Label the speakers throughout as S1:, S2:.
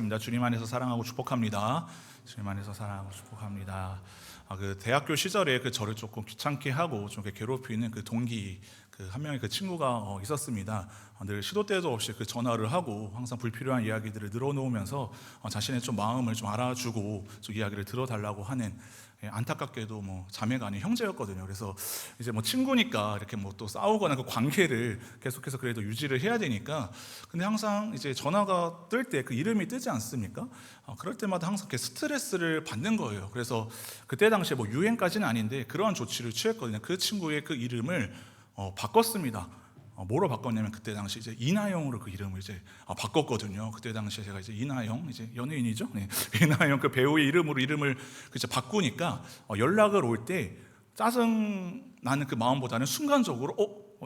S1: 기도하겠습니다. 주님 안에서 사랑하고 축복합니다. 주님 안에서 사랑하고 축복합니다. 그 대학교 시절에 저를 조금 귀찮게 하고 좀 괴롭히는 동기 한 명의 친구가 있었습니다. 늘 시도 때도 없이 전화를 하고 항상 불필요한 이야기들을 늘어놓으면서 자신의 좀 마음을 좀 알아주고 좀 이야기를 들어달라고 하는, 안타깝게도 자매가 아닌 형제였거든요. 그래서 이제 친구니까 이렇게 또 싸우거나 그 관계를 계속해서 그래도 유지를 해야 되니까, 근데 항상 이제 전화가 뜰 때 그 이름이 뜨지 않습니까? 그럴 때마다 항상 이렇게 스트레스를 받는 거예요. 그래서 그때 당시에 유행까지는 아닌데 그러한 조치를 취했거든요. 그 친구의 그 이름을 바꿨습니다. 뭐로 바꿨냐면 그때 당시 이제 이나영으로 그 이름을 이제 바꿨거든요. 그때 당시에 제가 이제 이나영, 이제 연예인이죠. 네. 이나영 그 배우의 이름으로 이름을 이제 바꾸니까 연락을 올 때 짜증 나는 그 마음보다는 순간적으로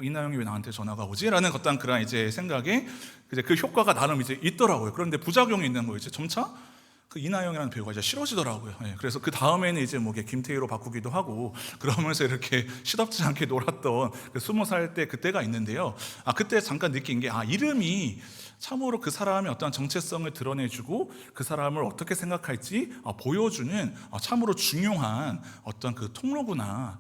S1: 이나영이 왜 나한테 전화가 오지?라는 어떤 그런 이제 생각에 이제 그 효과가 나름 이제 있더라고요. 그런데 부작용이 있는 거예요. 이제 점차 그 이나영이라는 배우가 이제 싫어지더라고요. 그래서 그 다음에는 이제 김태희로 바꾸기도 하고 그러면서 이렇게 시덥지 않게 놀았던 20살 때 그때가 있는데요. 그때 잠깐 느낀 게 이름이 참으로 그 사람의 어떤 정체성을 드러내주고 그 사람을 어떻게 생각할지 보여주는 참으로 중요한 어떤 그 통로구나.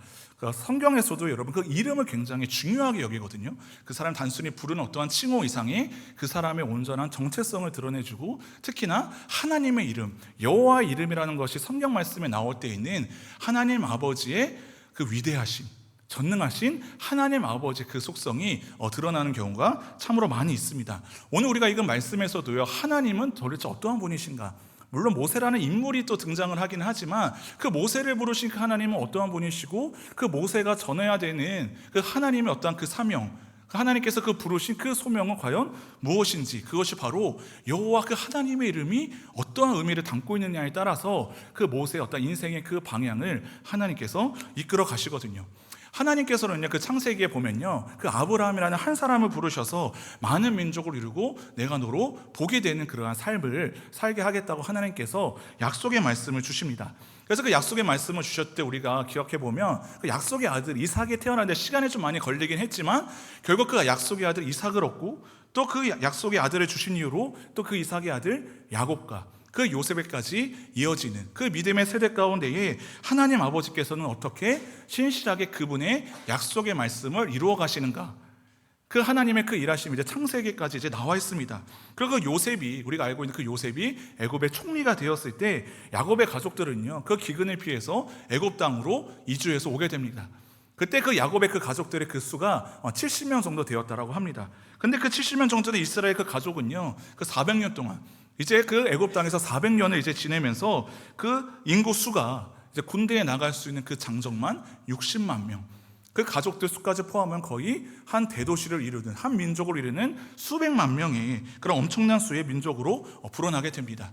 S1: 성경에서도 여러분 그 이름을 굉장히 중요하게 여기거든요. 그 사람 단순히 부르는 어떠한 칭호 이상의 그 사람의 온전한 정체성을 드러내주고, 특히나 하나님의 이름, 여호와의 이름이라는 것이 성경 말씀에 나올 때 있는 하나님 아버지의 그 위대하심, 전능하신 하나님 아버지의 그 속성이 드러나는 경우가 참으로 많이 있습니다. 오늘 우리가 읽은 말씀에서도요, 하나님은 도대체 어떠한 분이신가? 물론 모세라는 인물이 또 등장을 하긴 하지만 그 모세를 부르신 그 하나님은 어떠한 분이시고, 그 모세가 전해야 되는 그 하나님의 어떠한 그 사명, 하나님께서 그 부르신 그 소명은 과연 무엇인지, 그것이 바로 여호와 그 하나님의 이름이 어떠한 의미를 담고 있느냐에 따라서 그 모세의 어떤 인생의 그 방향을 하나님께서 이끌어 가시거든요. 하나님께서는요, 그 창세기에 보면요, 그 아브라함이라는 한 사람을 부르셔서 많은 민족을 이루고 내가 너로 복이 되는 그러한 삶을 살게 하겠다고 하나님께서 약속의 말씀을 주십니다. 그래서 그 약속의 말씀을 주셨을 때 우리가 기억해 보면 그 약속의 아들 이삭이 태어나는데 시간이 좀 많이 걸리긴 했지만 결국 그 약속의 아들 이삭을 얻고, 또 그 약속의 아들을 주신 이후로 또 그 이삭의 아들 야곱과 그 요셉에까지 이어지는 그 믿음의 세대 가운데에 하나님 아버지께서는 어떻게 신실하게 그분의 약속의 말씀을 이루어 가시는가, 그 하나님의 그 일하심이 이제 창세기까지 이제 나와 있습니다. 그리고 그 요셉이, 우리가 알고 있는 그 요셉이 애굽의 총리가 되었을 때 야곱의 가족들은요, 그 기근을 피해서 애굽 땅으로 이주해서 오게 됩니다. 그때 그 야곱의 그 가족들의 그 수가 70명 정도 되었다라고 합니다. 근데 그 70명 정도 된 이스라엘 그 가족은요, 그 400년 동안 이제 그 애굽 땅에서 400년을 이제 지내면서 그 인구 수가 이제 군대에 나갈 수 있는 그 장정만 60만 명, 그 가족들 수까지 포함하면 거의 한 대도시를 이루는, 한 민족을 이루는 수백만 명의 그런 엄청난 수의 민족으로 불어나게 됩니다.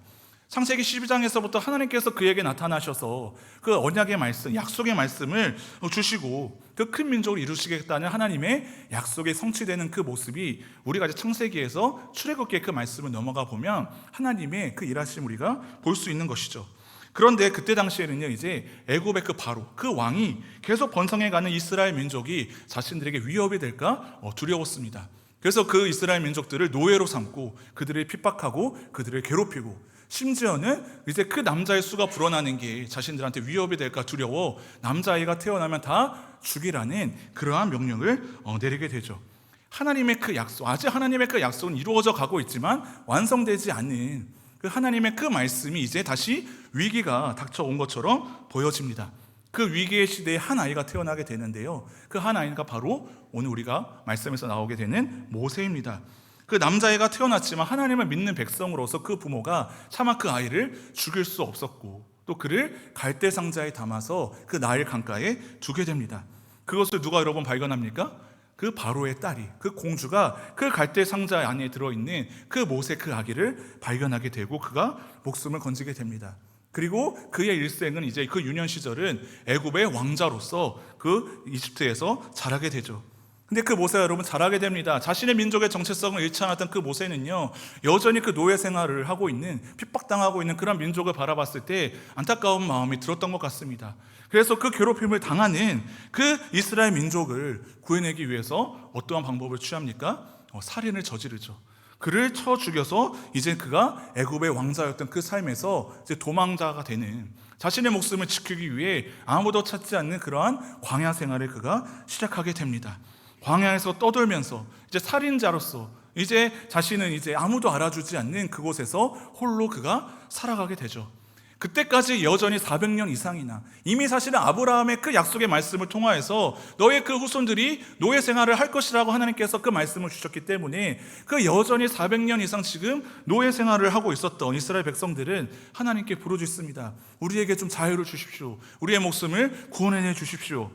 S1: 창세기 12장에서부터 하나님께서 그에게 나타나셔서 그 언약의 말씀, 약속의 말씀을 주시고 그 큰 민족을 이루시겠다는 하나님의 약속이 성취되는 그 모습이 우리가 이제 창세기에서 출애굽기의 그 말씀을 넘어가 보면 하나님의 그 일하심 우리가 볼 수 있는 것이죠. 그런데 그때 당시에는요, 이제 애굽의 그 바로 그 왕이 계속 번성해가는 이스라엘 민족이 자신들에게 위협이 될까 두려웠습니다. 그래서 그 이스라엘 민족들을 노예로 삼고 그들을 핍박하고 그들을 괴롭히고, 심지어는 이제 그 남자의 수가 불어나는 게 자신들한테 위협이 될까 두려워 남자아이가 태어나면 다 죽이라는 그러한 명령을 내리게 되죠. 하나님의 그 약속, 아직 하나님의 그 약속은 이루어져 가고 있지만 완성되지 않는 그 하나님의 그 말씀이 이제 다시 위기가 닥쳐온 것처럼 보여집니다. 그 위기의 시대에 한 아이가 태어나게 되는데요, 그 한 아이가 바로 오늘 우리가 말씀에서 나오게 되는 모세입니다. 그 남자애가 태어났지만 하나님을 믿는 백성으로서 그 부모가 차마 그 아이를 죽일 수 없었고, 또 그를 갈대 상자에 담아서 그 나일 강가에 두게 됩니다. 그것을 누가 여러분 발견합니까? 그 바로의 딸이, 그 공주가 그 갈대 상자 안에 들어있는 그 모세 그 아기를 발견하게 되고 그가 목숨을 건지게 됩니다. 그리고 그의 일생은 이제 그 유년 시절은 애굽의 왕자로서 그 이집트에서 자라게 되죠. 근데 그 모세가 여러분 자라게 됩니다. 자신의 민족의 정체성을 잃지 않았던 그 모세는요, 여전히 그 노예 생활을 하고 있는, 핍박당하고 있는 그런 민족을 바라봤을 때 안타까운 마음이 들었던 것 같습니다. 그래서 그 괴롭힘을 당하는 그 이스라엘 민족을 구해내기 위해서 어떠한 방법을 취합니까? 살인을 저지르죠. 그를 쳐 죽여서 이제 그가 애굽의 왕자였던 그 삶에서 이제 도망자가 되는, 자신의 목숨을 지키기 위해 아무도 찾지 않는 그러한 광야 생활을 그가 시작하게 됩니다. 광야에서 떠돌면서 이제 살인자로서 이제 자신은 이제 아무도 알아주지 않는 그곳에서 홀로 그가 살아가게 되죠. 그때까지 여전히 400년 이상이나 이미 사실은 아브라함의 그 약속의 말씀을 통하여서 너의 그 후손들이 노예 생활을 할 것이라고 하나님께서 그 말씀을 주셨기 때문에 그 여전히 400년 이상 지금 노예 생활을 하고 있었던 이스라엘 백성들은 하나님께 부르짖습니다. 우리에게 좀 자유를 주십시오. 우리의 목숨을 구원해 주십시오.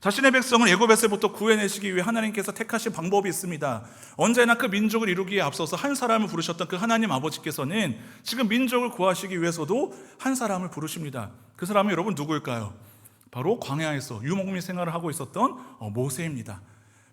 S1: 자신의 백성을 애굽에서부터 구해내시기 위해 하나님께서 택하신 방법이 있습니다. 언제나 그 민족을 이루기에 앞서서 한 사람을 부르셨던 그 하나님 아버지께서는 지금 민족을 구하시기 위해서도 한 사람을 부르십니다. 그 사람이 여러분 누구일까요? 바로 광야에서 유목민 생활을 하고 있었던 모세입니다.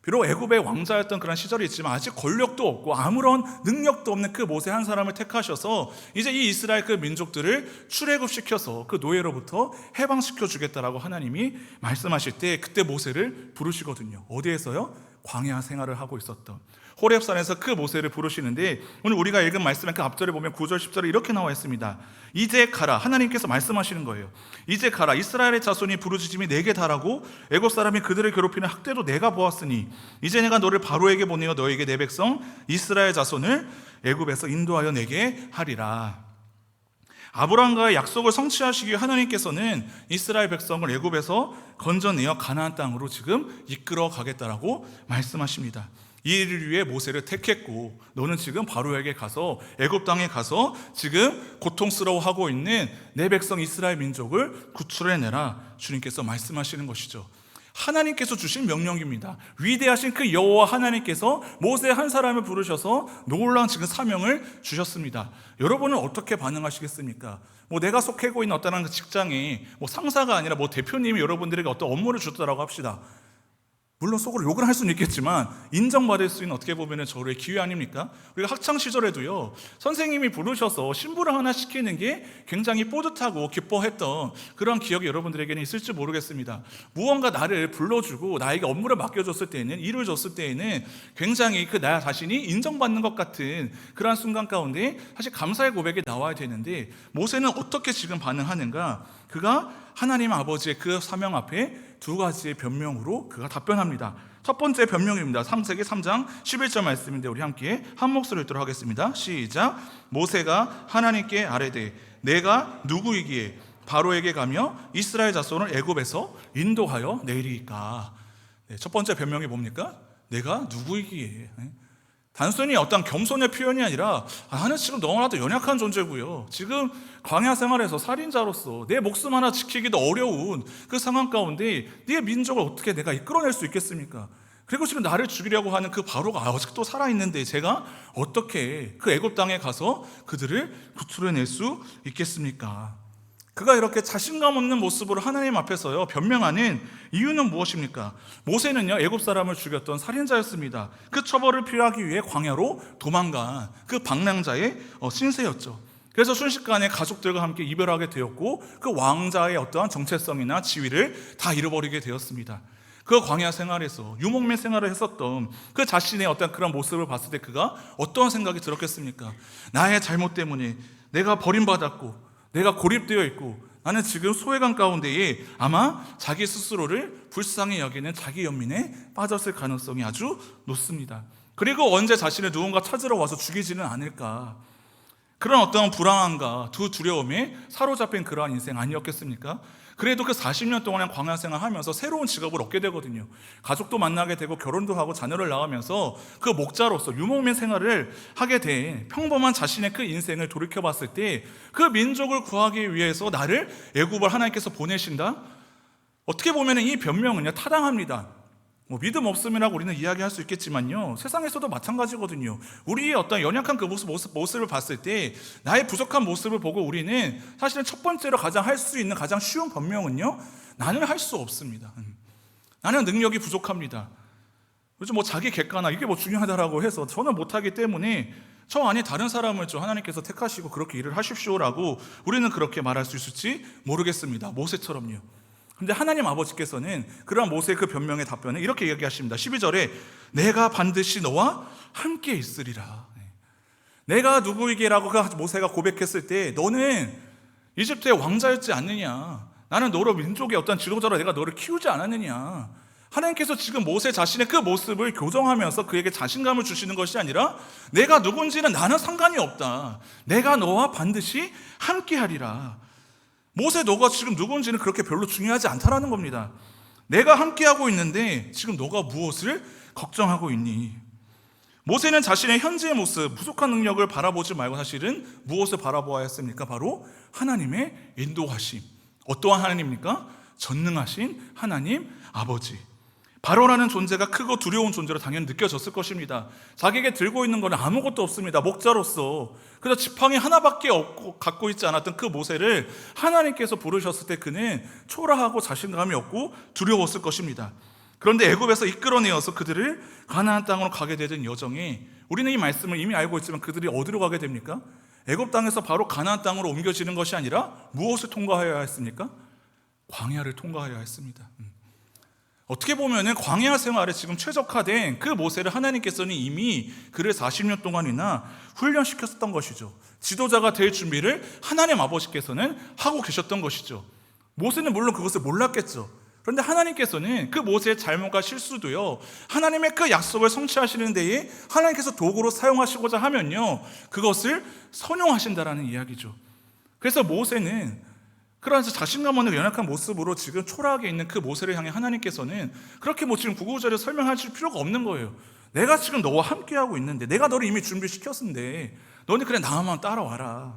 S1: 비록 애굽의 왕자였던 그런 시절이 있지만 아직 권력도 없고 아무런 능력도 없는 그 모세 한 사람을 택하셔서 이제 이 이스라엘 그 민족들을 출애굽시켜서 그 노예로부터 해방시켜 주겠다라고 하나님이 말씀하실 때 그때 모세를 부르시거든요. 어디에서요? 광야 생활을 하고 있었던 호렙산에서 그 모세를 부르시는데, 오늘 우리가 읽은 말씀의 그 앞절에 보면 9절 10절에 이렇게 나와 있습니다. 이제 가라. 하나님께서 말씀하시는 거예요. 이제 가라. 이스라엘의 자손이 부르짖음이 내게 달하고 애굽 사람이 그들을 괴롭히는 학대도 내가 보았으니 이제 내가 너를 바로에게 보내어 너에게 내 백성 이스라엘 자손을 애굽에서 인도하여 내게 하리라. 아브라함과의 약속을 성취하시기 위해 하나님께서는 이스라엘 백성을 애굽에서 건져내어 가나안 땅으로 지금 이끌어 가겠다라고 말씀하십니다. 이 일을 위해 모세를 택했고 너는 지금 바로에게 가서 애굽 땅에 가서 지금 고통스러워하고 있는 내 백성 이스라엘 민족을 구출해내라. 주님께서 말씀하시는 것이죠. 하나님께서 주신 명령입니다. 위대하신 그 여호와 하나님께서 모세 한 사람을 부르셔서 놀라운 지금 사명을 주셨습니다. 여러분은 어떻게 반응하시겠습니까? 내가 속해고 있는 어떤 직장에 상사가 아니라 대표님이 여러분들에게 어떤 업무를 주더라고 합시다. 물론 속으로 욕을 할 수는 있겠지만 인정받을 수 있는 어떻게 보면 저의 기회 아닙니까? 우리가 학창시절에도요, 선생님이 부르셔서 신부를 하나 시키는 게 굉장히 뿌듯하고 기뻐했던 그런 기억이 여러분들에게는 있을지 모르겠습니다. 무언가 나를 불러주고 나에게 업무를 맡겨줬을 때에는, 일을 줬을 때에는 굉장히 나 자신이 인정받는 것 같은 그러한 순간 가운데 사실 감사의 고백이 나와야 되는데, 모세는 어떻게 지금 반응하는가? 그가 하나님 아버지의 그 사명 앞에 두 가지의 변명으로 그가 답변합니다. 첫 번째 변명입니다. 창세기 3장 11절 말씀인데 우리 함께 한 목소리로 읽도록 하겠습니다. 시작. 모세가 하나님께 아뢰되 내가 누구이기에 바로에게 가며 이스라엘 자손을 애굽에서 인도하여 내리까. 첫 번째 변명이 뭡니까? 내가 누구이기에. 단순히 어떤 겸손의 표현이 아니라 나는 지금 너무나도 연약한 존재고요, 지금 광야 생활에서 살인자로서 내 목숨 하나 지키기도 어려운 그 상황 가운데 네 민족을 어떻게 내가 이끌어낼 수 있겠습니까? 그리고 지금 나를 죽이려고 하는 그 바로가 아직도 살아있는데 제가 어떻게 그 애굽 땅에 가서 그들을 구출해낼 수 있겠습니까? 그가 이렇게 자신감 없는 모습으로 하나님 앞에서요 변명하는 이유는 무엇입니까? 모세는요 애굽 사람을 죽였던 살인자였습니다. 그 처벌을 피하기 위해 광야로 도망간 그 방랑자의 신세였죠. 그래서 순식간에 가족들과 함께 이별하게 되었고 그 왕자의 어떠한 정체성이나 지위를 다 잃어버리게 되었습니다. 그 광야 생활에서 유목민 생활을 했었던 그 자신의 어떤 그런 모습을 봤을 때 그가 어떤 생각이 들었겠습니까? 나의 잘못 때문에 내가 버림받았고 내가 고립되어 있고 나는 지금 소외감 가운데에 아마 자기 스스로를 불쌍히 여기는 자기 연민에 빠졌을 가능성이 아주 높습니다. 그리고 언제 자신을 누군가 찾으러 와서 죽이지는 않을까, 그런 어떤 불안함과 두려움에 사로잡힌 그러한 인생 아니었겠습니까? 그래도 그 40년 동안의 광야 생활하면서 새로운 직업을 얻게 되거든요. 가족도 만나게 되고 결혼도 하고 자녀를 낳으면서 그 목자로서 유목민 생활을 하게 된 평범한 자신의 그 인생을 돌이켜봤을 때 그 민족을 구하기 위해서 나를 애굽을 하나님께서 보내신다? 어떻게 보면 이 변명은요 타당합니다. 믿음 없음이라고 우리는 이야기할 수 있겠지만요, 세상에서도 마찬가지거든요. 우리의 어떤 연약한 그 모습을 봤을 때 나의 부족한 모습을 보고 우리는 사실은 첫 번째로 가장 할 수 있는 가장 쉬운 변명은요, 나는 할 수 없습니다. 나는 능력이 부족합니다. 요즘 자기 객관화 이게 중요하다라고 해서 저는 못하기 때문에 저 안에 다른 사람을 하나님께서 택하시고 그렇게 일을 하십시오라고 우리는 그렇게 말할 수 있을지 모르겠습니다. 모세처럼요. 근데 하나님 아버지께서는 그러한 모세의 그 변명의 답변을 이렇게 얘기하십니다. 12절에 내가 반드시 너와 함께 있으리라. 내가 누구이게라고 모세가 고백했을 때 너는 이집트의 왕자였지 않느냐, 나는 너로 민족의 어떤 지도자로 내가 너를 키우지 않았느냐. 하나님께서 지금 모세 자신의 그 모습을 교정하면서 그에게 자신감을 주시는 것이 아니라 내가 누군지는 나는 상관이 없다, 내가 너와 반드시 함께하리라. 모세, 너가 지금 누군지는 그렇게 별로 중요하지 않다라는 겁니다. 내가 함께하고 있는데 지금 너가 무엇을 걱정하고 있니? 모세는 자신의 현재의 모습, 부족한 능력을 바라보지 말고 사실은 무엇을 바라보아야 했습니까? 바로 하나님의 인도하심. 어떠한 하나님입니까? 전능하신 하나님 아버지. 바로라는 존재가 크고 두려운 존재로 당연히 느껴졌을 것입니다. 자기에게 들고 있는 건 아무것도 없습니다. 목자로서. 그래서 지팡이 하나밖에 없고 갖고 있지 않았던 그 모세를 하나님께서 부르셨을 때 그는 초라하고 자신감이 없고 두려웠을 것입니다. 그런데 애굽에서 이끌어내어서 그들을 가나안 땅으로 가게 되는 여정에, 우리는 이 말씀을 이미 알고 있지만 그들이 어디로 가게 됩니까? 애굽 땅에서 바로 가나안 땅으로 옮겨지는 것이 아니라 무엇을 통과하여야 했습니까? 광야를 통과하여야 했습니다. 어떻게 보면은 광야 생활에 지금 최적화된 그 모세를 하나님께서는 이미 그를 40년 동안이나 훈련시켰었던 것이죠. 지도자가 될 준비를 하나님 아버지께서는 하고 계셨던 것이죠. 모세는 물론 그것을 몰랐겠죠. 그런데 하나님께서는 그 모세의 잘못과 실수도요, 하나님의 그 약속을 성취하시는 데에 하나님께서 도구로 사용하시고자 하면요, 그것을 선용하신다라는 이야기죠. 그래서 모세는 그러한 자신감 없는 연약한 모습으로 지금 초라하게 있는 그 모세를 향해 하나님께서는 그렇게 지금 구구절에 설명하실 필요가 없는 거예요. 내가 지금 너와 함께하고 있는데, 내가 너를 이미 준비시켰는데 너는 그래 나만 따라와라.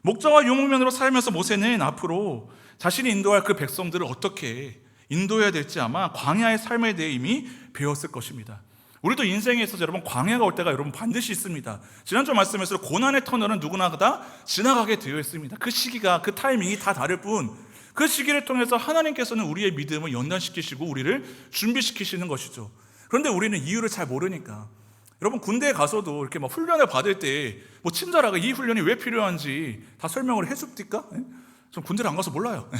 S1: 목자와 유목민으로 살면서 모세는 앞으로 자신이 인도할 그 백성들을 어떻게 인도해야 될지 아마 광야의 삶에 대해 이미 배웠을 것입니다. 우리도 인생에 있어서 여러분 광야가 올 때가 여러분 반드시 있습니다. 지난주 말씀에서 고난의 터널은 누구나 다 지나가게 되어 있습니다. 그 시기가, 그 타이밍이 다 다를 뿐, 그 시기를 통해서 하나님께서는 우리의 믿음을 연단시키시고 우리를 준비시키시는 것이죠. 그런데 우리는 이유를 잘 모르니까, 여러분 군대에 가서도 이렇게 막 훈련을 받을 때 뭐 친절하게 이 훈련이 왜 필요한지 다 설명을 해줍니까? 전 군대를 안 가서 몰라요.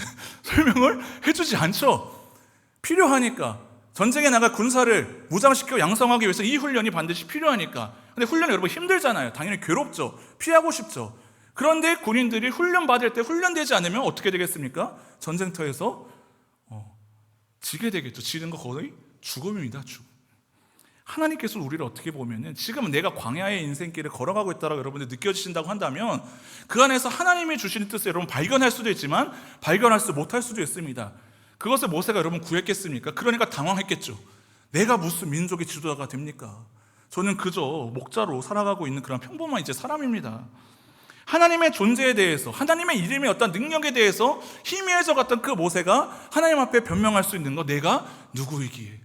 S1: 설명을 해주지 않죠. 필요하니까. 전쟁에 나가 군사를 무장시켜 양성하기 위해서 이 훈련이 반드시 필요하니까. 근데 훈련이 여러분 힘들잖아요. 당연히 괴롭죠. 피하고 싶죠. 그런데 군인들이 훈련 받을 때 훈련되지 않으면 어떻게 되겠습니까? 전쟁터에서 지게 되겠죠. 지는 거 거의 죽음입니다. 죽음. 하나님께서 우리를 어떻게 보면은 지금 내가 광야의 인생길을 걸어가고 있다라고 여러분들 느껴지신다고 한다면 그 안에서 하나님이 주시는 뜻을 여러분 발견할 수도 있지만 발견할 수 못할 수도 있습니다. 그것을 모세가 여러분 구했겠습니까? 그러니까 당황했겠죠. 내가 무슨 민족의 지도자가 됩니까? 저는 그저 목자로 살아가고 있는 그런 평범한 이제 사람입니다. 하나님의 존재에 대해서, 하나님의 이름의 어떤 능력에 대해서 희미해져 갔던 그 모세가 하나님 앞에 변명할 수 있는 거, 내가 누구이기에.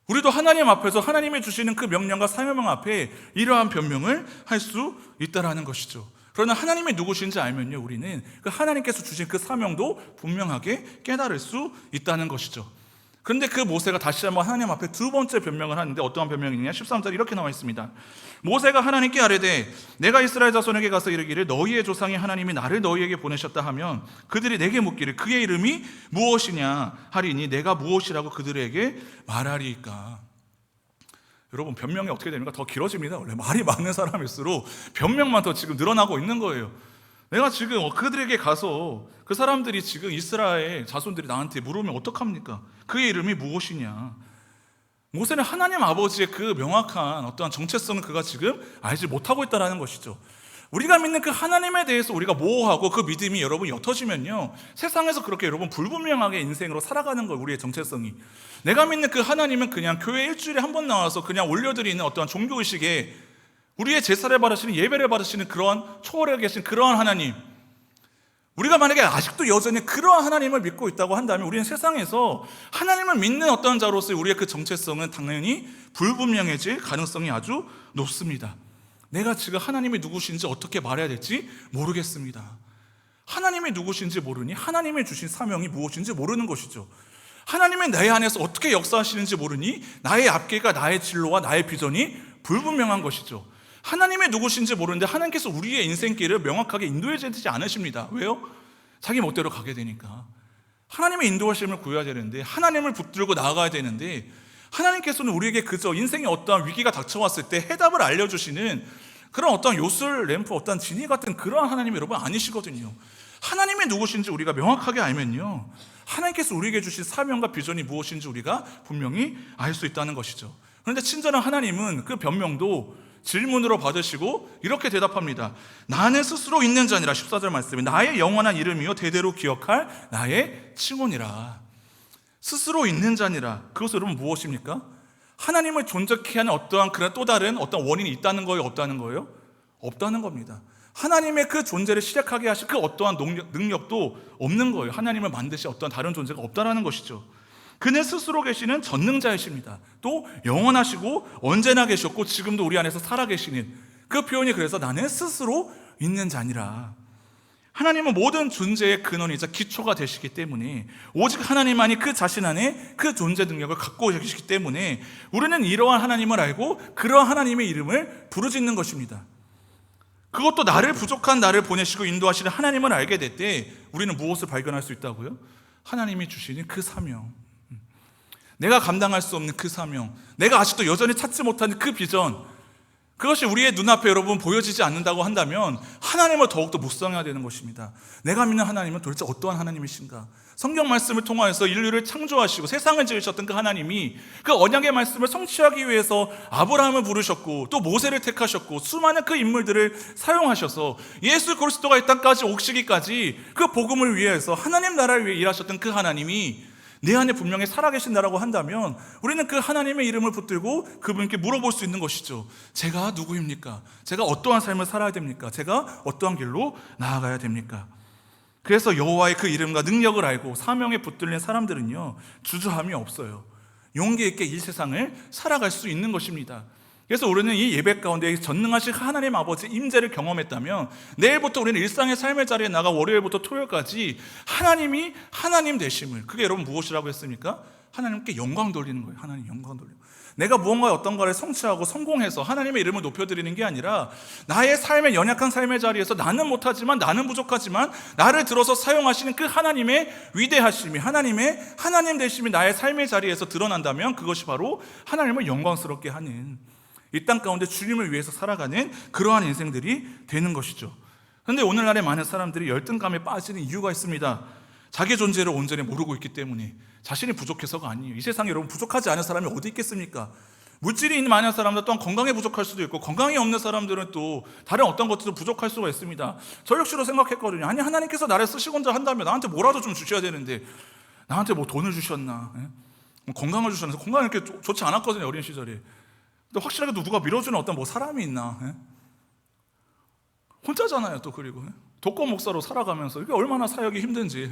S1: 우리도 하나님 앞에서 하나님이 주시는 그 명령과 사명 앞에 이러한 변명을 할 수 있다라는 것이죠. 그러나 하나님이 누구신지 알면요, 우리는 그 하나님께서 주신 그 사명도 분명하게 깨달을 수 있다는 것이죠. 그런데 그 모세가 다시 한번 하나님 앞에 두 번째 변명을 하는데 어떠한 변명이냐? 13절 이렇게 나와 있습니다. 모세가 하나님께 아뢰되 내가 이스라엘 자손에게 가서 이르기를 너희의 조상의 하나님이 나를 너희에게 보내셨다 하면 그들이 내게 묻기를 그의 이름이 무엇이냐 하리니 내가 무엇이라고 그들에게 말하리이까. 여러분 변명이 어떻게 됩니까? 더 길어집니다. 원래 말이 많은 사람일수록 변명만 더 지금 늘어나고 있는 거예요. 내가 지금 그들에게 가서 그 사람들이 지금 이스라엘 자손들이 나한테 물으면 어떡합니까? 그의 이름이 무엇이냐? 모세는 하나님 아버지의 그 명확한 어떠한 정체성을 그가 지금 알지 못하고 있다는 것이죠. 우리가 믿는 그 하나님에 대해서 우리가 모호하고 그 믿음이 여러분 옅어지면요, 세상에서 그렇게 여러분 불분명하게 인생으로 살아가는 거예요. 우리의 정체성이. 내가 믿는 그 하나님은 그냥 교회 일주일에 한 번 나와서 그냥 올려드리는 어떠한 종교의식에 우리의 제사를 받으시는, 예배를 받으시는 그러한 초월에 계신 그러한 하나님, 우리가 만약에 아직도 여전히 그러한 하나님을 믿고 있다고 한다면 우리는 세상에서 하나님을 믿는 어떤 자로서의 우리의 그 정체성은 당연히 불분명해질 가능성이 아주 높습니다. 내가 지금 하나님이 누구신지 어떻게 말해야 될지 모르겠습니다. 하나님이 누구신지 모르니 하나님이 주신 사명이 무엇인지 모르는 것이죠. 하나님이 내 안에서 어떻게 역사하시는지 모르니 나의 앞길과 나의 진로와 나의 비전이 불분명한 것이죠. 하나님이 누구신지 모르는데 하나님께서 우리의 인생길을 명확하게 인도해 주지 않으십니다. 왜요? 자기 멋대로 가게 되니까. 하나님의 인도하심을 구해야 되는데, 하나님을 붙들고 나아가야 되는데, 하나님께서는 우리에게 그저 인생에 어떠한 위기가 닥쳐왔을 때 해답을 알려주시는 그런 어떤 요술 램프, 어떤 지니 같은 그러한 하나님이 여러분 아니시거든요. 하나님이 누구신지 우리가 명확하게 알면요, 하나님께서 우리에게 주신 사명과 비전이 무엇인지 우리가 분명히 알 수 있다는 것이죠. 그런데 친절한 하나님은 그 변명도 질문으로 받으시고 이렇게 대답합니다. 나는 스스로 있는 자니라. 14절 말씀에 나의 영원한 이름이요 대대로 기억할 나의 칭호니라. 스스로 있는 자니라. 그것은 여러분 무엇입니까? 하나님을 존재케 하는 어떠한 그런 또 다른 어떤 원인이 있다는 거예요? 없다는 거예요? 없다는 겁니다. 하나님의 그 존재를 시작하게 하신 그 어떠한 능력도 없는 거예요. 하나님을 만드신 어떠한 다른 존재가 없다라는 것이죠. 그는 스스로 계시는 전능자이십니다. 또 영원하시고 언제나 계셨고 지금도 우리 안에서 살아계시는 그 표현이, 그래서 나는 스스로 있는 자니라. 하나님은 모든 존재의 근원이자 기초가 되시기 때문에 오직 하나님만이 그 자신 안에 그 존재 능력을 갖고 계시기 때문에 우리는 이러한 하나님을 알고 그러한 하나님의 이름을 부르짖는 것입니다. 그것도 나를 부족한 나를 보내시고 인도하시는 하나님을 알게 될 때 우리는 무엇을 발견할 수 있다고요? 하나님이 주시는 그 사명, 내가 감당할 수 없는 그 사명, 내가 아직도 여전히 찾지 못하는 그 비전, 그것이 우리의 눈앞에 여러분 보여지지 않는다고 한다면 하나님을 더욱더 묵상해야 되는 것입니다. 내가 믿는 하나님은 도대체 어떠한 하나님이신가? 성경 말씀을 통하여서 인류를 창조하시고 세상을 지으셨던 그 하나님이 그 언약의 말씀을 성취하기 위해서 아브라함을 부르셨고 또 모세를 택하셨고 수많은 그 인물들을 사용하셔서 예수 그리스도가 이 땅까지 오시기까지 그 복음을 위해서 하나님 나라를 위해 일하셨던 그 하나님이 내 안에 분명히 살아계신다라고 한다면 우리는 그 하나님의 이름을 붙들고 그분께 물어볼 수 있는 것이죠. 제가 누구입니까? 제가 어떠한 삶을 살아야 됩니까? 제가 어떠한 길로 나아가야 됩니까? 그래서 여호와의 그 이름과 능력을 알고 사명에 붙들린 사람들은요, 주저함이 없어요. 용기 있게 이 세상을 살아갈 수 있는 것입니다. 그래서 우리는 이 예배 가운데 전능하신 하나님 아버지의 임재를 경험했다면 내일부터 우리는 일상의 삶의 자리에 나가 월요일부터 토요일까지 하나님이 하나님 되심을, 그게 여러분 무엇이라고 했습니까? 하나님께 영광 돌리는 거예요. 하나님 영광 돌리는 거예요. 내가 무언가 어떤 거를 성취하고 성공해서 하나님의 이름을 높여드리는 게 아니라 나의 삶의 연약한 삶의 자리에서 나는 못하지만 나는 부족하지만 나를 들어서 사용하시는 그 하나님의 위대하심이, 하나님의 하나님 되심이 나의 삶의 자리에서 드러난다면 그것이 바로 하나님을 영광스럽게 하는, 이 땅 가운데 주님을 위해서 살아가는 그러한 인생들이 되는 것이죠. 그런데 오늘날의 많은 사람들이 열등감에 빠지는 이유가 있습니다. 자기 존재를 온전히 모르고 있기 때문에, 자신이 부족해서가 아니에요. 이 세상에 여러분 부족하지 않은 사람이 어디 있겠습니까? 물질이 있는 많은 사람들 또한 건강에 부족할 수도 있고, 건강이 없는 사람들은 또 다른 어떤 것들도 부족할 수가 있습니다. 저 역시도 생각했거든요. 아니, 하나님께서 나를 쓰시고자 한다면 나한테 뭐라도 좀 주셔야 되는데 나한테 뭐 돈을 주셨나, 뭐 건강을 주셨나. 건강이 이렇게 좋지 않았거든요, 어린 시절에. 근데 확실하게 누가 밀어주는 어떤 뭐 사람이 있나? 혼자잖아요. 또 그리고 독거 목사로 살아가면서 이게 얼마나 사역이 힘든지.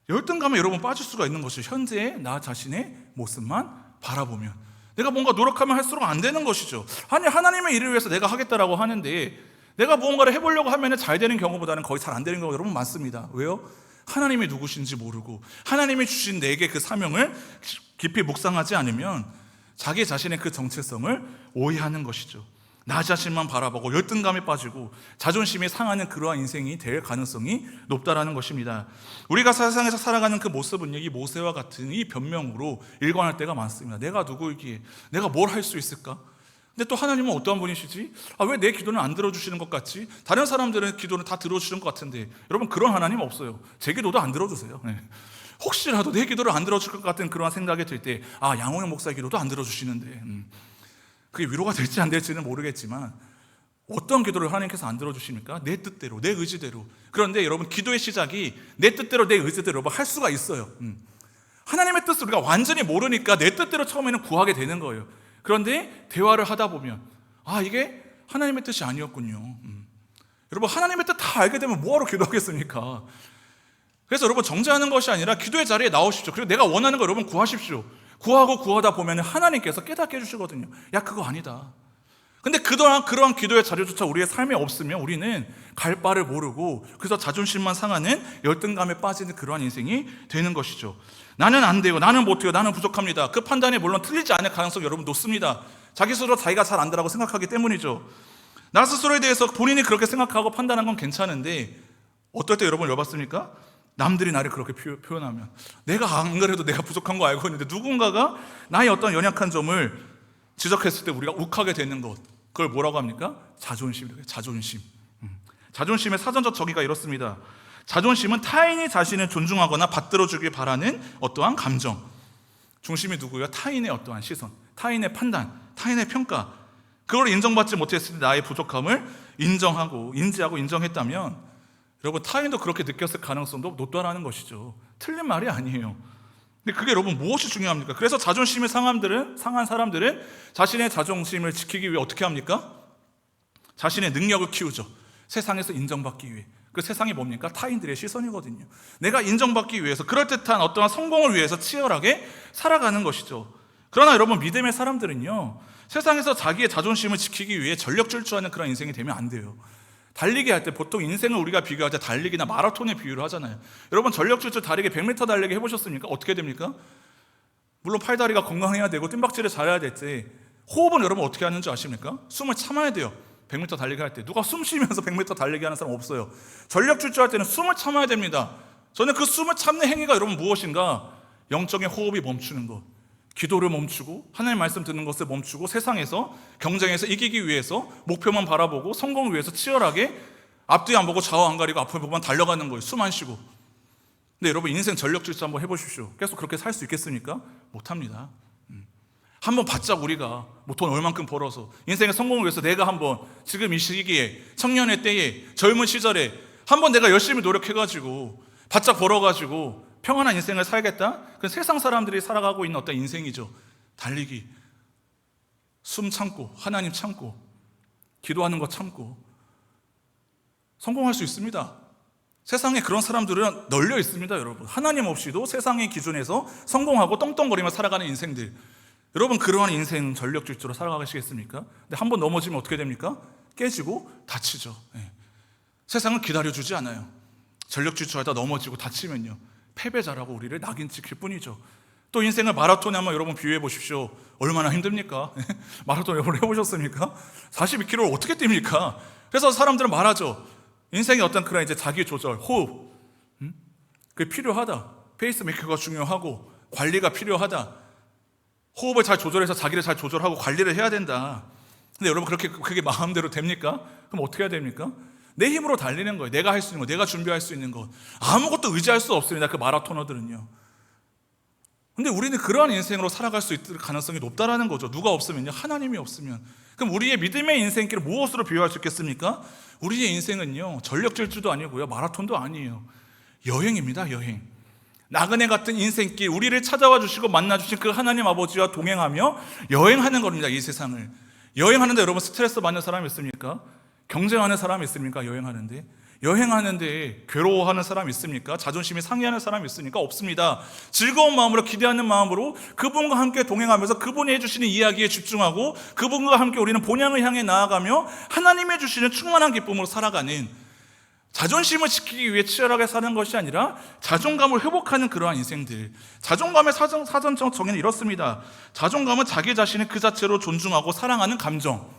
S1: 열등감에 여러분 빠질 수가 있는 것이 현재의 나 자신의 모습만 바라보면, 내가 뭔가 노력하면 할수록 안 되는 것이죠. 아니, 하나님의 일을 위해서 내가 하겠다라고 하는데 내가 무언가를 해보려고 하면 잘 되는 경우보다는 거의 잘 안 되는 경우가 여러분 많습니다. 왜요? 하나님이 누구신지 모르고 하나님이 주신 내게 그 사명을 깊이 묵상하지 않으면 자기 자신의 그 정체성을 오해하는 것이죠. 나 자신만 바라보고 열등감에 빠지고 자존심이 상하는 그러한 인생이 될 가능성이 높다라는 것입니다. 우리가 세상에서 살아가는 그 모습은요, 이 모세와 같은 이 변명으로 일관할 때가 많습니다. 내가 누구이기에 내가 뭘 할 수 있을까? 근데 또 하나님은 어떠한 분이시지? 왜 내 기도는 안 들어주시는 것 같지? 다른 사람들은 기도는 다 들어주시는 것 같은데, 여러분 그런 하나님 없어요. 제 기도도 안 들어주세요. 혹시라도 내 기도를 안 들어줄 것 같은 그런 생각이 들 때, 양호영 목사의 기도도 안 들어주시는데, 그게 위로가 될지 안 될지는 모르겠지만 어떤 기도를 하나님께서 안 들어주십니까? 내 뜻대로, 내 의지대로. 그런데 여러분, 기도의 시작이 내 뜻대로 내 의지대로 할 수가 있어요. 하나님의 뜻을 우리가 완전히 모르니까 내 뜻대로 처음에는 구하게 되는 거예요. 그런데 대화를 하다 보면 이게 하나님의 뜻이 아니었군요. 여러분, 하나님의 뜻 다 알게 되면 뭐하러 기도하겠습니까? 그래서 여러분, 정죄하는 것이 아니라 기도의 자리에 나오십시오. 그리고 내가 원하는 거 여러분 구하십시오. 구하다 보면 하나님께서 깨닫게 해주시거든요. 그거 아니다. 근데 그러한 기도의 자리조차 우리의 삶에 없으면 우리는 갈 바를 모르고 그래서 자존심만 상하는 열등감에 빠지는 그러한 인생이 되는 것이죠. 나는 안 돼요, 나는 못해요, 나는 부족합니다. 그 판단이 물론 틀리지 않을 가능성이 여러분 높습니다. 자기 스스로 자기가 잘 안다라고 생각하기 때문이죠. 나 스스로에 대해서 본인이 그렇게 생각하고 판단한 건 괜찮은데, 어떨 때 여러분 여봤습니까? 남들이 나를 그렇게 표현하면, 내가 안 그래도 내가 부족한 거 알고 있는데 누군가가 나의 어떤 연약한 점을 지적했을 때 우리가 욱하게 되는 것, 그걸 뭐라고 합니까? 자존심이라고 해요. 자존심. 자존심의 사전적 정의가 이렇습니다. 자존심은 타인이 자신을 존중하거나 받들어주길 바라는 어떠한 감정. 중심이 누구예요? 타인의 어떠한 시선, 타인의 판단, 타인의 평가. 그걸 인정받지 못했을 때 나의 부족함을 인정하고 인지하고 인정했다면 여러분 타인도 그렇게 느꼈을 가능성도 높다라는 것이죠. 틀린 말이 아니에요. 근데 그게 여러분 무엇이 중요합니까? 그래서 자존심이 상한 사람들은 자신의 자존심을 지키기 위해 어떻게 합니까? 자신의 능력을 키우죠. 세상에서 인정받기 위해. 그 세상이 뭡니까? 타인들의 시선이거든요. 내가 인정받기 위해서 그럴듯한 어떠한 성공을 위해서 치열하게 살아가는 것이죠. 그러나 여러분 믿음의 사람들은요, 세상에서 자기의 자존심을 지키기 위해 전력 질주하는 그런 인생이 되면 안 돼요. 달리기 할 때 보통 인생을 우리가 비교할 때 달리기나 마라톤에 비유를 하잖아요. 여러분 전력 질주 달리기 100m 달리기 해보셨습니까? 어떻게 됩니까? 물론 팔다리가 건강해야 되고 뜀박질을 잘해야 될지 호흡은 여러분 어떻게 하는지 아십니까? 숨을 참아야 돼요. 100m 달리기 할 때 누가 숨 쉬면서 100m 달리기 하는 사람 없어요. 전력 질주할 때는 숨을 참아야 됩니다. 저는 그 숨을 참는 행위가 여러분 무엇인가? 영적인 호흡이 멈추는 것, 기도를 멈추고 하나님의 말씀 듣는 것을 멈추고 세상에서 경쟁에서 이기기 위해서 목표만 바라보고 성공을 위해서 치열하게 앞뒤 안 보고 좌우 안 가리고 앞을 보면 달려가는 거예요. 숨 안 쉬고. 근데 여러분 인생 전력 질주 한번 해보십시오. 계속 그렇게 살 수 있겠습니까? 못합니다. 한번 바짝 우리가 뭐 돈 얼만큼 벌어서 인생의 성공을 위해서 내가 한번 지금 이 시기에 청년의 때에 젊은 시절에 한번 내가 열심히 노력해가지고 바짝 벌어가지고 평안한 인생을 살겠다? 그 세상 사람들이 살아가고 있는 어떤 인생이죠. 달리기, 숨 참고 하나님 참고 기도하는 거 참고 성공할 수 있습니다. 세상에 그런 사람들은 널려 있습니다. 여러분 하나님 없이도 세상의 기준에서 성공하고 떵떵거리며 살아가는 인생들, 여러분 그러한 인생 전력 질주로 살아가시겠습니까? 근데 한번 넘어지면 어떻게 됩니까? 깨지고 다치죠. 세상은 기다려주지 않아요. 전력 질주하다 넘어지고 다치면요 패배자라고 우리를 낙인 찍힐 뿐이죠. 또 인생을 마라톤에 한번 여러분 비유해 보십시오. 얼마나 힘듭니까? 마라톤 여러분 해보셨습니까? 42km를 어떻게 뜁니까? 그래서 사람들은 말하죠. 인생의 어떤 그런 이제 자기 조절, 호흡, 그게 필요하다. 페이스메이커가 중요하고 관리가 필요하다. 호흡을 잘 조절해서 자기를 잘 조절하고 관리를 해야 된다. 근데 여러분 그게 마음대로 됩니까? 그럼 어떻게 해야 됩니까? 내 힘으로 달리는 거예요. 내가 할 수 있는 거, 내가 준비할 수 있는 것. 아무것도 의지할 수 없습니다. 그 마라토너들은요. 근데 우리는 그러한 인생으로 살아갈 수 있을 가능성이 높다라는 거죠. 누가 없으면요? 하나님이 없으면. 그럼 우리의 믿음의 인생길을 무엇으로 비유할 수 있겠습니까? 우리의 인생은요 전력 질주도 아니고요 마라톤도 아니에요. 여행입니다. 여행. 나그네 같은 인생길, 우리를 찾아와 주시고 만나 주신 그 하나님 아버지와 동행하며 여행하는 겁니다. 이 세상을. 여행하는데 여러분 스트레스 받는 사람이 있습니까? 경쟁하는 사람이 있습니까? 여행하는데 괴로워하는 사람이 있습니까? 자존심이 상해하는 사람이 있습니까? 없습니다. 즐거운 마음으로 기대하는 마음으로 그분과 함께 동행하면서 그분이 해주시는 이야기에 집중하고 그분과 함께 우리는 본향을 향해 나아가며 하나님이 주시는 충만한 기쁨으로 살아가는, 자존심을 지키기 위해 치열하게 사는 것이 아니라 자존감을 회복하는 그러한 인생들. 자존감의 사전적 정의는 이렇습니다. 자존감은 자기 자신을 그 자체로 존중하고 사랑하는 감정.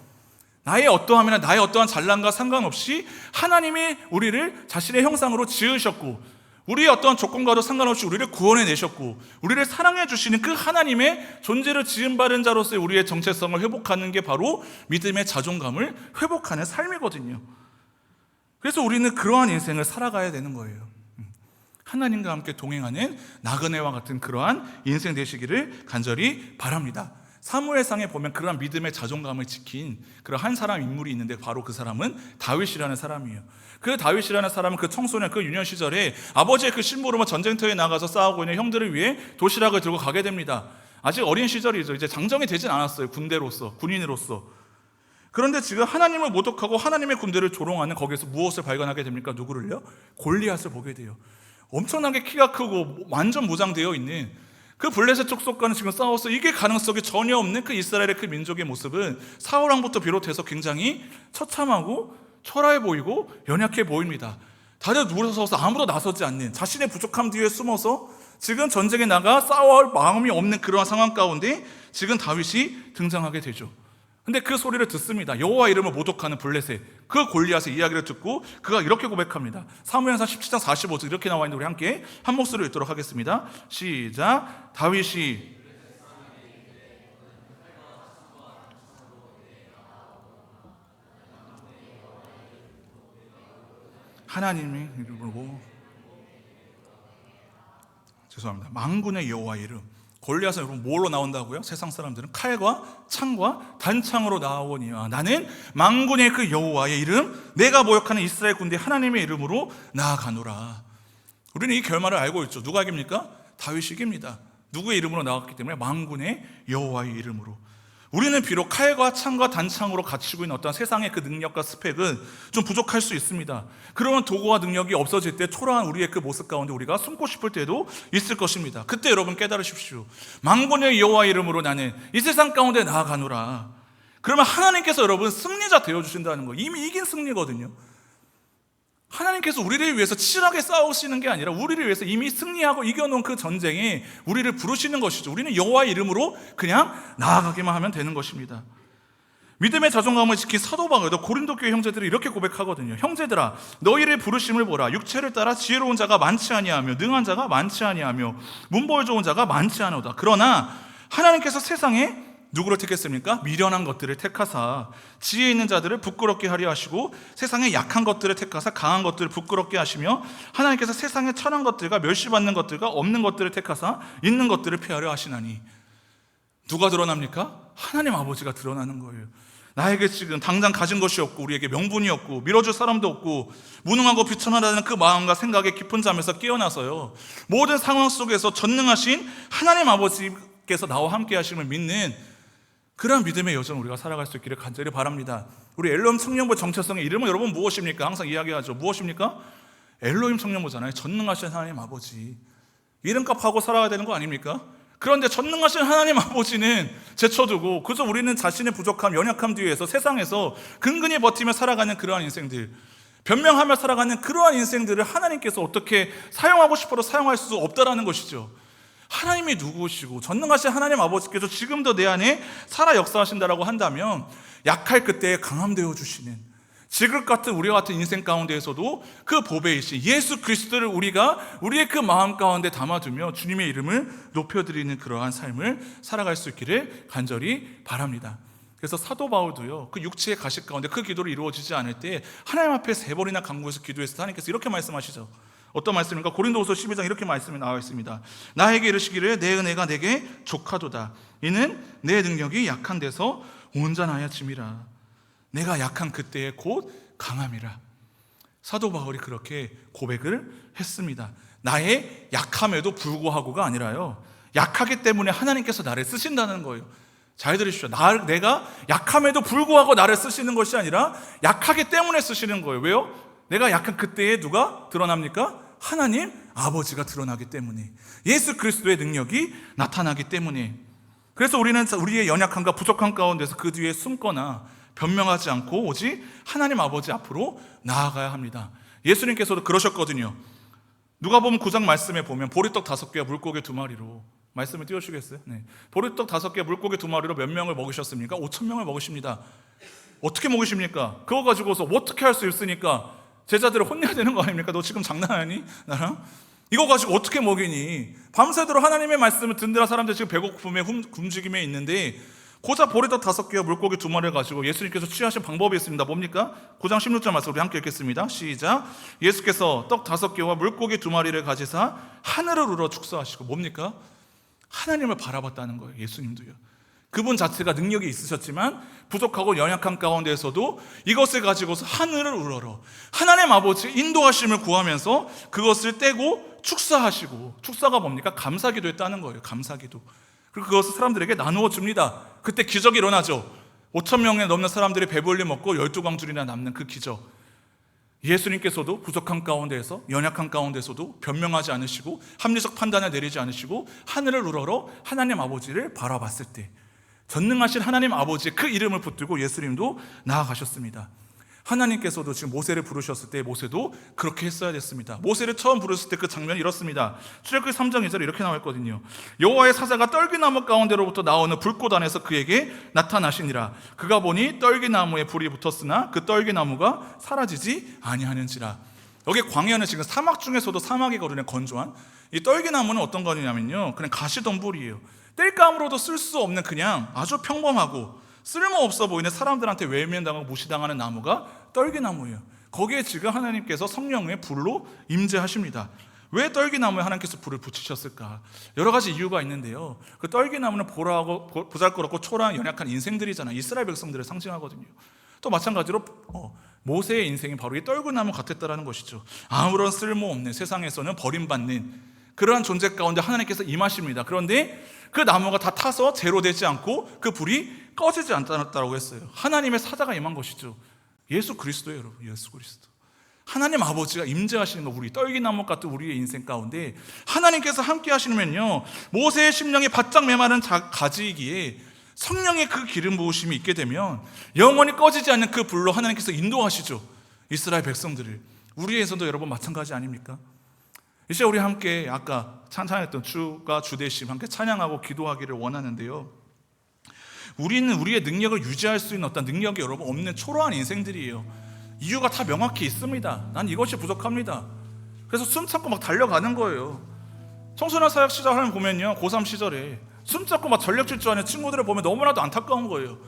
S1: 나의 어떠함이나 나의 어떠한 잘남과 상관없이 하나님이 우리를 자신의 형상으로 지으셨고 우리의 어떠한 조건과도 상관없이 우리를 구원해내셨고 우리를 사랑해 주시는 그 하나님의 존재를 지음받은 자로서의 우리의 정체성을 회복하는 게 바로 믿음의 자존감을 회복하는 삶이거든요. 그래서 우리는 그러한 인생을 살아가야 되는 거예요. 하나님과 함께 동행하는 나그네와 같은 그러한 인생 되시기를 간절히 바랍니다. 사무엘상에 보면 그러한 믿음의 자존감을 지킨 그런 한 사람 인물이 있는데 바로 그 사람은 다윗이라는 사람이에요. 그 다윗이라는 사람은 그 청소년, 그 유년 시절에 아버지의 그 심부름으로 전쟁터에 나가서 싸우고 있는 형들을 위해 도시락을 들고 가게 됩니다. 아직 어린 시절이죠. 이제 장정이 되진 않았어요. 군인으로서. 그런데 지금 하나님을 모독하고 하나님의 군대를 조롱하는 거기에서 무엇을 발견하게 됩니까? 누구를요? 골리앗을 보게 돼요. 엄청나게 키가 크고 완전 무장되어 있는 그 블레셋 족속과는 지금 싸워서 이길 가능성이 전혀 없는 그 이스라엘의 그 민족의 모습은 사울왕부터 비롯해서 굉장히 처참하고 초라해 보이고 연약해 보입니다. 다들 누워서서 아무도 나서지 않는, 자신의 부족함 뒤에 숨어서 지금 전쟁에 나가 싸워할 마음이 없는 그러한 상황 가운데 지금 다윗이 등장하게 되죠. 근데 그 소리를 듣습니다. 여호와 이름을 모독하는 블레셋, 그 골리앗의 이야기를 듣고 그가 이렇게 고백합니다. 사무엘상 17장 45절 이렇게 나와 있는데 우리 함께 한 목소리로 읽도록 하겠습니다. 시작. 다윗이 하나님의 이름으로, 죄송합니다, 만군의 여호와의 이름. 골리앗은 여러분 뭘로 나온다고요? 세상 사람들은 칼과 창과 단창으로 나오니와 나는 만군의 그 여호와의 이름, 내가 모욕하는 이스라엘 군대 하나님의 이름으로 나아가노라. 우리는 이 결말을 알고 있죠. 누가 이깁니까? 다윗이 이깁니다. 누구의 이름으로 나왔기 때문에? 만군의 여호와의 이름으로. 우리는 비록 칼과 창과 단창으로 갖추고 있는 어떤 세상의 그 능력과 스펙은 좀 부족할 수 있습니다. 그러면 도구와 능력이 없어질 때 초라한 우리의 그 모습 가운데 우리가 숨고 싶을 때도 있을 것입니다. 그때 여러분 깨달으십시오. 만군의 여호와의 이름으로 나는 이 세상 가운데 나아가노라. 그러면 하나님께서 여러분 승리자 되어주신다는 거, 이미 이긴 승리거든요. 하나님께서 우리를 위해서 치열하게 싸우시는 게 아니라 우리를 위해서 이미 승리하고 이겨놓은 그 전쟁에 우리를 부르시는 것이죠. 우리는 여호와의 이름으로 그냥 나아가기만 하면 되는 것입니다. 믿음의 자존감을 지킨 사도 바울도 고린도 교회 형제들이 이렇게 고백하거든요. 형제들아, 너희를 부르심을 보라. 육체를 따라 지혜로운 자가 많지 아니하며 능한 자가 많지 아니하며 문벌 좋은 자가 많지 않으다. 그러나 하나님께서 세상에 누구를 택했습니까? 미련한 것들을 택하사 지혜 있는 자들을 부끄럽게 하려 하시고 세상의 약한 것들을 택하사 강한 것들을 부끄럽게 하시며 하나님께서 세상의 천한 것들과 멸시받는 것들과 없는 것들을 택하사 있는 것들을 폐하려 하시나니. 누가 드러납니까? 하나님 아버지가 드러나는 거예요. 나에게 지금 당장 가진 것이 없고 우리에게 명분이 없고 밀어줄 사람도 없고 무능하고 비천하다는 그 마음과 생각의 깊은 잠에서 깨어나서요, 모든 상황 속에서 전능하신 하나님 아버지께서 나와 함께 하심을 믿는 그러한 믿음의 여정 우리가 살아갈 수 있기를 간절히 바랍니다. 우리 엘로힘 청년부 정체성의 이름은 여러분 무엇입니까? 항상 이야기하죠. 무엇입니까? 엘로힘 청년부잖아요. 전능하신 하나님 아버지. 이름값 하고 살아야 되는 거 아닙니까? 그런데 전능하신 하나님 아버지는 제쳐두고 그저 우리는 자신의 부족함, 연약함 뒤에서 세상에서 근근히 버티며 살아가는 그러한 인생들, 변명하며 살아가는 그러한 인생들을 하나님께서 어떻게 사용하고 싶어도 사용할 수 없다라는 것이죠. 하나님이 누구시고 전능하신 하나님 아버지께서 지금도 내 안에 살아 역사하신다라고 한다면 약할 그때에 강함 되어 주시는, 지극 같은 우리와 같은 인생 가운데에서도 그 보배이신 예수 그리스도를 우리가 우리의 그 마음 가운데 담아두며 주님의 이름을 높여드리는 그러한 삶을 살아갈 수 있기를 간절히 바랍니다. 그래서 사도 바울도요, 그 육체의 가식 가운데 그 기도를 이루어지지 않을 때 하나님 앞에 3번이나 간구해서 기도했을 때 하나님께서 이렇게 말씀하시죠. 어떤 말씀입니까? 고린도후서 12장 이렇게 말씀이 나와 있습니다. 나에게 이르시기를 내 은혜가 내게 족하도다. 이는 내 능력이 약한 데서 온전하여짐이라. 내가 약한 그때에 곧 강함이라. 사도 바울이 그렇게 고백을 했습니다. 나의 약함에도 불구하고가 아니라요, 약하기 때문에 하나님께서 나를 쓰신다는 거예요. 잘 들으십시오. 내가 약함에도 불구하고 나를 쓰시는 것이 아니라 약하기 때문에 쓰시는 거예요. 왜요? 내가 약한 그때에 누가 드러납니까? 하나님 아버지가 드러나기 때문에, 예수 그리스도의 능력이 나타나기 때문에. 그래서 우리는 우리의 연약함과 부족함 가운데서 그 뒤에 숨거나 변명하지 않고 오직 하나님 아버지 앞으로 나아가야 합니다. 예수님께서도 그러셨거든요. 누가복음 9장 말씀에 보면 보리떡 5개와 물고기 2마리로, 말씀을 띄워주시겠어요? 네. 보리떡 5개, 물고기 2마리로 몇 명을 먹이셨습니까? 5,000명을 먹으십니다. 어떻게 먹으십니까? 그거 가지고서 어떻게 할 수 있으니까 제자들을 혼내야 되는 거 아닙니까? 너 지금 장난하니? 나랑? 이거 가지고 어떻게 먹이니? 밤새도록 하나님의 말씀을 듣느라 사람들 지금 배고픔에 굶주림에 있는데 고작 보리떡 5개와 물고기 2마리를 가지고 예수님께서 취하신 방법이 있습니다. 뭡니까? 9장 16절 말씀 우리 함께 읽겠습니다. 시작. 예수께서 떡 5개와 물고기 2마리를 가지사 하늘을 우러 축사하시고, 뭡니까? 하나님을 바라봤다는 거예요. 예수님도요. 그분 자체가 능력이 있으셨지만 부족하고 연약한 가운데에서도 이것을 가지고서 하늘을 우러러 하나님 아버지의 인도하심을 구하면서 그것을 떼고 축사하시고, 축사가 뭡니까? 감사기도 했다는 거예요. 감사기도. 그리고 그것을 사람들에게 나누어 줍니다. 그때 기적이 일어나죠. 5,000명에 넘는 사람들이 배불리 먹고 12광줄이나 남는 그 기적. 예수님께서도 부족한 가운데에서, 연약한 가운데서도 변명하지 않으시고 합리적 판단을 내리지 않으시고 하늘을 우러러 하나님 아버지를 바라봤을 때 전능하신 하나님 아버지의 그 이름을 붙들고 예수님도 나아가셨습니다. 하나님께서도 지금 모세를 부르셨을 때 모세도 그렇게 했어야 됐습니다. 모세를 처음 부르셨을 때 그 장면이 이렇습니다. 출애굽기 3장 2절에 이렇게 나와 있거든요. 여호와의 사자가 떨기나무 가운데로부터 나오는 불꽃 안에서 그에게 나타나시니라. 그가 보니 떨기나무에 불이 붙었으나 그 떨기나무가 사라지지 아니하는지라. 여기 광야는 지금 사막 중에서도 사막이거든요. 건조한. 이 떨기나무는 어떤 거냐면요, 그냥 가시덤불이에요. 땔감으로도 쓸 수 없는 그냥 아주 평범하고 쓸모없어 보이는, 사람들한테 외면당하고 무시당하는 나무가 떨기나무예요. 거기에 지금 하나님께서 성령의 불로 임재하십니다. 왜 떨기나무에 하나님께서 불을 붙이셨을까? 여러 가지 이유가 있는데요. 그 떨기나무는 보잘것없고 초라한 연약한 인생들이잖아요. 이스라엘 백성들을 상징하거든요. 또 마찬가지로 모세의 인생이 바로 이 떨기나무 같았다라는 것이죠. 아무런 쓸모없는, 세상에서는 버림받는 그러한 존재 가운데 하나님께서 임하십니다. 그런데 그 나무가 다 타서 제로되지 않고 그 불이 꺼지지 않았다고 했어요. 하나님의 사자가 임한 것이죠. 예수 그리스도예요, 여러분. 예수 그리스도. 하나님 아버지가 임재하시는 거, 우리 떨기나무 같은 우리의 인생 가운데 하나님께서 함께 하시면요, 모세의 심령이 바짝 메마른 가지이기에 성령의 그 기름 부으심이 있게 되면 영원히 꺼지지 않는 그 불로 하나님께서 인도하시죠. 이스라엘 백성들을. 우리에서도 여러분 마찬가지 아닙니까? 이제 우리 함께 아까 찬양했던 주가 주되심 함께 찬양하고 기도하기를 원하는데요, 우리는 우리의 능력을 유지할 수 있는 어떤 능력이 여러분 없는 초라한 인생들이에요. 이유가 다 명확히 있습니다. 난 이것이 부족합니다. 그래서 숨 참고 막 달려가는 거예요. 청소년 사역 시절 보면요, 고3 시절에 숨 참고 막 전력 질주하는 친구들을 보면 너무나도 안타까운 거예요.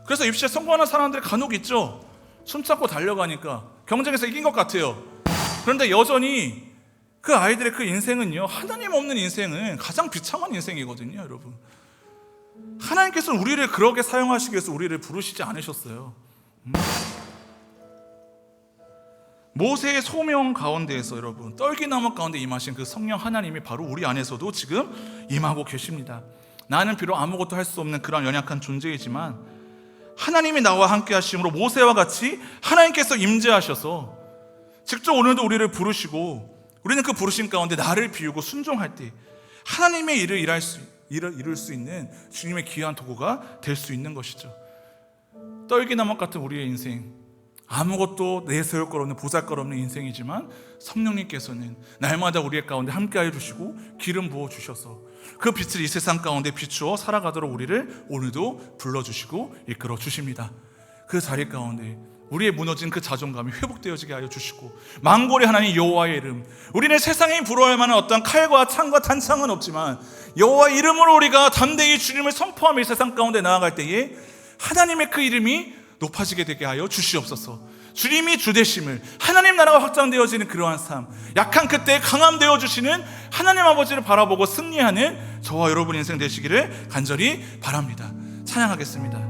S1: 그래서 입시에 성공하는 사람들이 간혹 있죠. 숨 참고 달려가니까 경쟁에서 이긴 것 같아요. 그런데 여전히 그 아이들의 그 인생은요, 하나님 없는 인생은 가장 비참한 인생이거든요, 여러분. 하나님께서는 우리를 그렇게 사용하시기 위해서 우리를 부르시지 않으셨어요. 모세의 소명 가운데에서 여러분, 떨기나무 가운데 임하신 그 성령 하나님이 바로 우리 안에서도 지금 임하고 계십니다. 나는 비록 아무것도 할 수 없는 그런 연약한 존재이지만 하나님이 나와 함께 하심으로 모세와 같이 하나님께서 임재하셔서 직접 오늘도 우리를 부르시고, 우리는 그 부르심 가운데 나를 비우고 순종할 때 하나님의 일을 이룰 수 있는 주님의 귀한 도구가 될 수 있는 것이죠. 떨기나무 같은 우리의 인생, 아무것도 내세울 것 없는 보잘것없는 인생이지만 성령님께서는 날마다 우리의 가운데 함께하여 주시고 기름 부어 주셔서 그 빛을 이 세상 가운데 비추어 살아가도록 우리를 오늘도 불러주시고 이끌어 주십니다. 그 자리 가운데 우리의 무너진 그 자존감이 회복되어지게 하여 주시고, 만골의 하나님 여호와의 이름, 우리는 세상에 부러워할 만한 어떤 칼과 창과 단창은 없지만 여호와의 이름으로 우리가 담대히 주님을 선포하며 이 세상 가운데 나아갈 때에 하나님의 그 이름이 높아지게 되게 하여 주시옵소서. 주님이 주되심을, 하나님 나라가 확장되어지는 그러한 삶, 약한 그때 강함되어 주시는 하나님 아버지를 바라보고 승리하는 저와 여러분 인생 되시기를 간절히 바랍니다. 찬양하겠습니다.